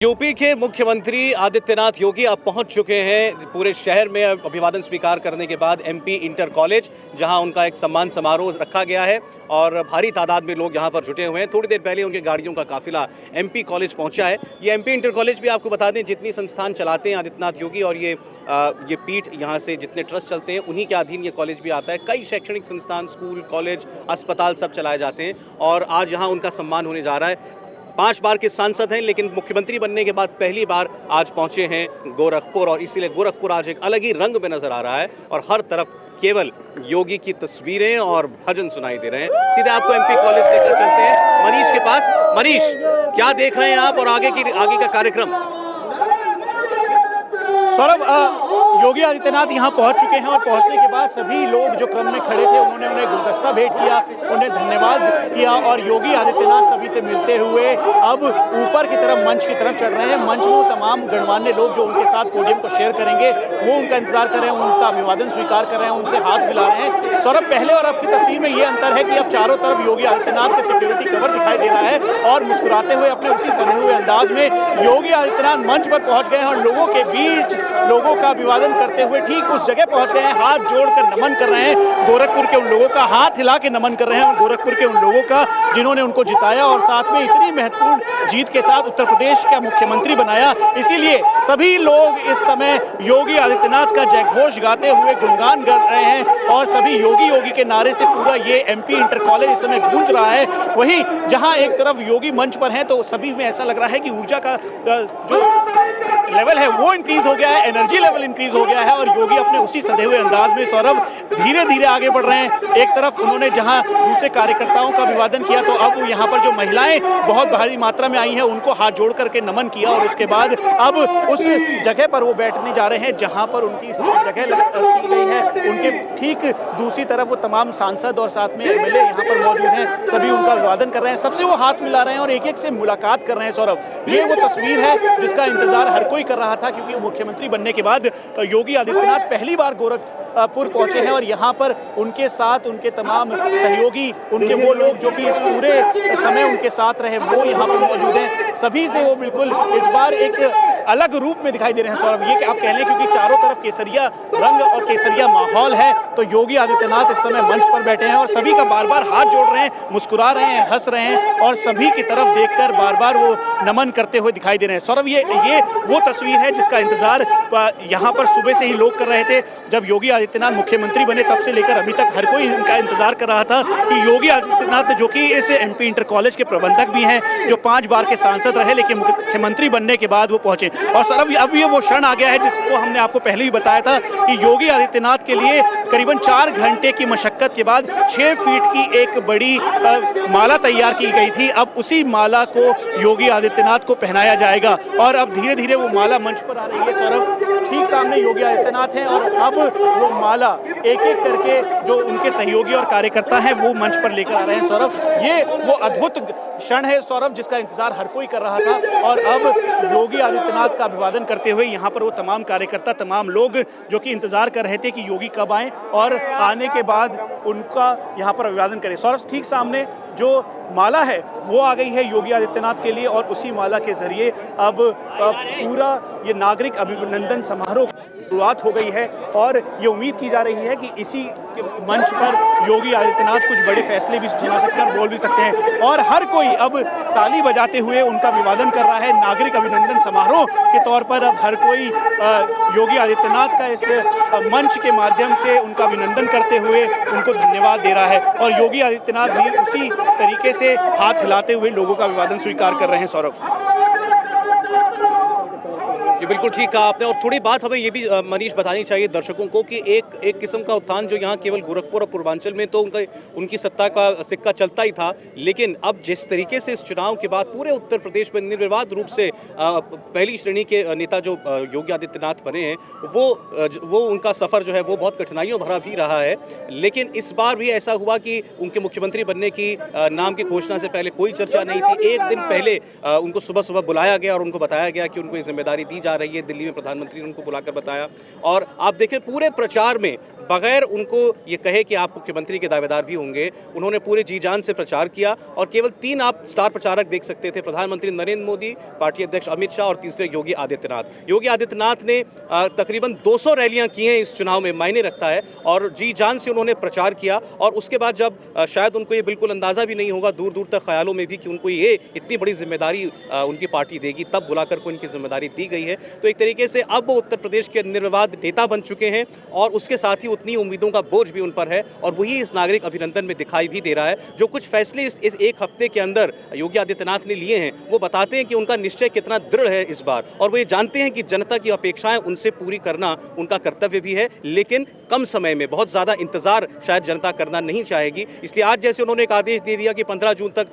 UP के मुख्यमंत्री आदित्यनाथ योगी अब पहुंच चुके हैं पूरे शहर में अभिवादन स्वीकार करने के बाद एमपी इंटर कॉलेज, जहां उनका एक सम्मान समारोह रखा गया है और भारी तादाद में लोग यहां पर जुटे हुए हैं। थोड़ी देर पहले उनके गाड़ियों का काफिला एमपी कॉलेज पहुंचा है। ये एमपी इंटर कॉलेज भी आपको बता दें, जितनी संस्थान चलाते हैं आदित्यनाथ योगी और ये पीठ यहाँ से जितने ट्रस्ट चलते हैं उन्हीं के अधीन ये कॉलेज भी आता है। कई शैक्षणिक संस्थान, स्कूल, कॉलेज, अस्पताल सब चलाए जाते हैं और आज यहाँ उनका सम्मान होने जा रहा है। 5 बार के सांसद हैं, लेकिन मुख्यमंत्री बनने के बाद पहली बार आज पहुंचे हैं गोरखपुर और इसीलिए गोरखपुर आज एक अलग ही रंग में नजर आ रहा है और हर तरफ केवल योगी की तस्वीरें और भजन सुनाई दे रहे हैं। सीधे आपको एमपी कॉलेज लेकर चलते हैं मनीष के पास। मनीष, क्या देख रहे हैं आप और आगे का कार्यक्रम? सौरभ, योगी आदित्यनाथ यहाँ पहुँच चुके हैं और पहुँचने के बाद सभी लोग जो क्रम में खड़े थे उन्होंने उन्हें गुलदस्ता भेंट किया, उन्हें धन्यवाद किया और योगी आदित्यनाथ सभी से मिलते हुए अब ऊपर की तरफ मंच की तरफ चढ़ रहे हैं। मंच में तमाम गणमान्य लोग जो उनके साथ पोडियम को शेयर करेंगे वो उनका इंतजार कर रहे हैं, उनका अभिवादन स्वीकार कर रहे हैं, उनसे हाथ मिला रहे हैं। सौरभ, पहले और अब की तस्वीर में ये अंतर है कि अब चारों तरफ योगी आदित्यनाथ के सिक्योरिटी कवर दिखाई दे रहा है और मुस्कुराते हुए अपने उसी सधे हुए अंदाज में योगी आदित्यनाथ मंच पर पहुंच गए हैं और लोगों के बीच लोगों का अभिवादन करते हुए ठीक उस जगह पहुंच गए हैं। हाथ जोड़कर नमन कर रहे हैं गोरखपुर के उन लोगों का, हाथ हिला के नमन कर रहे हैं और गोरखपुर के उन लोगों का जिन्होंने उनको जिताया और साथ में इतनी महत्वपूर्ण जीत के साथ उत्तर प्रदेश का मुख्यमंत्री बनाया। इसीलिए सभी लोग इस समय योगी आदित्यनाथ का जयघोष गाते हुए गुणगान कर रहे हैं और सभी योगी योगी के नारे से पूरा ये एमपी इंटर कॉलेज इस समय गूंज रहा है। वहीं जहां एक तरफ योगी मंच पर हैं तो सभी में ऐसा लग रहा है कि ऊर्जा का जो लेवल है वो इंक्रीज हो गया है, एनर्जी लेवल इंक्रीज हो गया है और योगी अपने उसी सधे हुए अंदाज में सौरभ धीरे धीरे आगे बढ़ रहे हैं। एक तरफ उन्होंने जहां दूसरे कार्यकर्ताओं का अभिवादन किया तो अब यहाँ पर जो महिलाएं बहुत भारी मात्रा में आई हैं उनको हाथ जोड़ करके नमन किया और उसके बाद अब उस जगह पर वो बैठने जा रहे हैं जहां पर उनकी जगह की गई है। उनके ठीक दूसरी तरफ वो तमाम सांसद और साथ में एमएलए यहाँ पर मौजूद हैं, सभी उनका अभिवादन कर रहे हैं, सबसे वो हाथ मिला रहे हैं और एक एक से मुलाकात कर रहे हैं। सौरभ, ये वो तस्वीर है जिसका इंतजार हर कोई कर रहा था क्योंकि मुख्यमंत्री बनने के बाद योगी आदित्यनाथ पहली बार गोरखपुर पहुंचे हैं और यहाँ पर उनके साथ उनके तमाम सहयोगी, उनके वो लोग जो कि इस पूरे समय उनके साथ रहे वो यहाँ पर मौजूद हैं। सभी से वो बिल्कुल इस बार एक अलग रूप में दिखाई दे रहे हैं। सौरभ, ये आप कह लें क्योंकि चारों तरफ केसरिया रंग और केसरिया माहौल है तो योगी आदित्यनाथ इस समय मंच पर बैठे हैं और सभी का बार बार हाथ जोड़ रहे हैं, मुस्कुरा रहे हैं, हंस रहे हैं और सभी की तरफ देखकर बार बार वो नमन करते हुए दिखाई दे रहे हैं। सौरभ, ये वो तस्वीर है जिसका इंतजार यहाँ पर सुबह से ही लोग कर रहे थे। जब योगी आदित्यनाथ मुख्यमंत्री बने तब से लेकर अभी तक हर कोई इनका इंतजार कर रहा था कि योगी आदित्यनाथ जो कि इस एमपी इंटर कॉलेज के प्रबंधक भी हैं, जो 5 बार के सांसद रहे लेकिन मुख्यमंत्री बनने के बाद वो पहुंचे और सर अब ये वो क्षण आ गया है जिसको हमने आपको पहले ही बताया था कि योगी आदित्यनाथ के लिए करीबन 4 घंटे की मशक्कत के बाद 6 फीट की एक बड़ी माला तैयार की गई थी। अब उसी माला को योगी आदित्यनाथ को पहनाया जाएगा और अब धीरे धीरे वो माला मंच पर आ रही है। सौरभ, ठीक सामने योगी आदित्यनाथ हैं और अब वो माला एक एक करके जो उनके सहयोगी और कार्यकर्ता हैं वो मंच पर लेकर आ रहे हैं। सौरभ, ये वो अद्भुत क्षण है सौरभ जिसका इंतजार हर कोई कर रहा था और अब योगी आदित्यनाथ का अभिवादन करते हुए यहाँ पर वो तमाम कार्यकर्ता, तमाम लोग जो कि इंतजार कर रहे थे कि योगी कब आएं और आने के बाद उनका यहाँ पर अभिवादन करें। सौरभ, ठीक सामने जो माला है वो आ गई है योगी आदित्यनाथ के लिए और उसी माला के जरिए अब पूरा ये नागरिक अभिनंदन समारोह शुरुआत हो गई है और ये उम्मीद की जा रही है कि इसी के मंच पर योगी आदित्यनाथ कुछ बड़े फैसले भी सुना सकते हैं और बोल भी सकते हैं और हर कोई अब ताली बजाते हुए उनका अभिवादन कर रहा है। नागरिक अभिनंदन समारोह के तौर पर अब हर कोई योगी आदित्यनाथ का इस मंच के माध्यम से उनका अभिनंदन करते हुए उनको धन्यवाद दे रहा है और योगी आदित्यनाथ भी उसी तरीके से हाथ हिलाते हुए लोगों का अभिवादन स्वीकार कर रहे हैं। सौरभ, ये बिल्कुल ठीक कहा आपने और थोड़ी बात हमें ये भी मनीष बतानी चाहिए दर्शकों को कि एक किस्म का उत्थान जो यहाँ केवल गोरखपुर और पूर्वांचल में तो उनकी सत्ता का सिक्का चलता ही था, लेकिन अब जिस तरीके से इस चुनाव के बाद पूरे उत्तर प्रदेश में निर्विवाद रूप से पहली श्रेणी के नेता जो योगी आदित्यनाथ बने हैं वो उनका सफ़र जो है वो बहुत कठिनाइयों भरा भी रहा है। लेकिन इस बार भी ऐसा हुआ कि उनके मुख्यमंत्री बनने की नाम की घोषणा से पहले कोई चर्चा नहीं थी। एक दिन पहले उनको सुबह सुबह बुलाया गया और उनको बताया गया कि उनको ये जिम्मेदारी दी जा रही है, दिल्ली में प्रधानमंत्री ने उनको बुलाकर बताया। और आप देखें पूरे प्रचार में बगैर उनको ये कहे कि आप मुख्यमंत्री के दावेदार भी होंगे, उन्होंने पूरे जी जान से प्रचार किया। और केवल 3 आप स्टार प्रचारक देख सकते थे, प्रधानमंत्री नरेंद्र मोदी, पार्टी अध्यक्ष अमित शाह और तीसरे योगी आदित्यनाथ। योगी आदित्यनाथ ने तकरीबन 200 रैलियां की हैं इस चुनाव में, मायने रखता है, और जी जान से उन्होंने प्रचार किया। और उसके बाद जब शायद उनको ये बिल्कुल अंदाज़ा भी नहीं होगा, दूर दूर तक ख्यालों में भी, कि उनको ये इतनी बड़ी जिम्मेदारी उनकी पार्टी देगी, तब बुलाकर को इनकी जिम्मेदारी दी गई है। तो एक तरीके से अब वो उत्तर प्रदेश के निर्विवाद नेता बन चुके हैं और उसके साथ ही उतनी उम्मीदों का बोझ भी उन पर है। और वही इस नागरिक अभिनंदन में दिखाई भी दे रहा है। जो कुछ फैसले इस एक हफ्ते के अंदर योगी आदित्यनाथ ने लिए हैं, वो बताते हैं कि उनका निश्चय कितना दृढ़ है इस बार, और वो ये जानते हैं कि जनता की अपेक्षाएं उनसे पूरी करना उनका कर्तव्य भी है, लेकिन कम समय में बहुत ज़्यादा इंतजार शायद जनता करना नहीं चाहेगी। इसलिए आज जैसे उन्होंने एक आदेश दे दिया कि 15 जून तक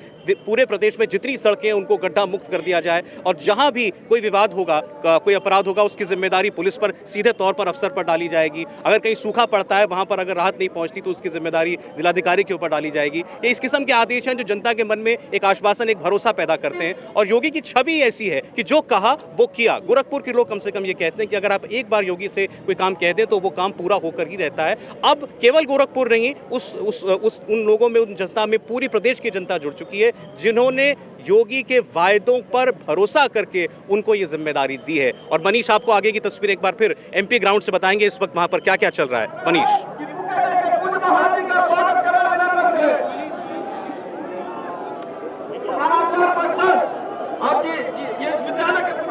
पूरे प्रदेश में जितनी सड़कें उनको गड्ढा मुक्त कर दिया जाए, और जहां भी कोई विवाद होगा, कोई अपराध होगा, उसकी जिम्मेदारी पुलिस पर सीधे तौर पर अफसर पर डाली जाएगी। अगर कहीं सूखा पड़ता है, वहां पर अगर राहत नहीं पहुंचती तो उसकी जिम्मेदारी जिलाधिकारी के ऊपर डाली जाएगी। ये इस किस्म के आदेश हैं जो जनता के मन में एक आश्वासन, एक भरोसा पैदा करते हैं। और योगी की छवि ऐसी है कि जो कहा वो किया। गोरखपुर के लोग कम से कम ये कहते हैं कि अगर आप एक बार योगी से कोई काम कह दें तो वो काम पूरा होकर ही रहता है। अब केवल गोरखपुर नहीं, उन लोगों में, उन जनता में पूरी प्रदेश की जनता जुड़ चुकी है जिन्होंने योगी के वायदों पर भरोसा करके उनको ये जिम्मेदारी दी है। और मनीष आपको आगे की तस्वीर एक बार फिर एमपी ग्राउंड से बताएंगे इस वक्त वहां पर क्या क्या चल रहा है। मनीष।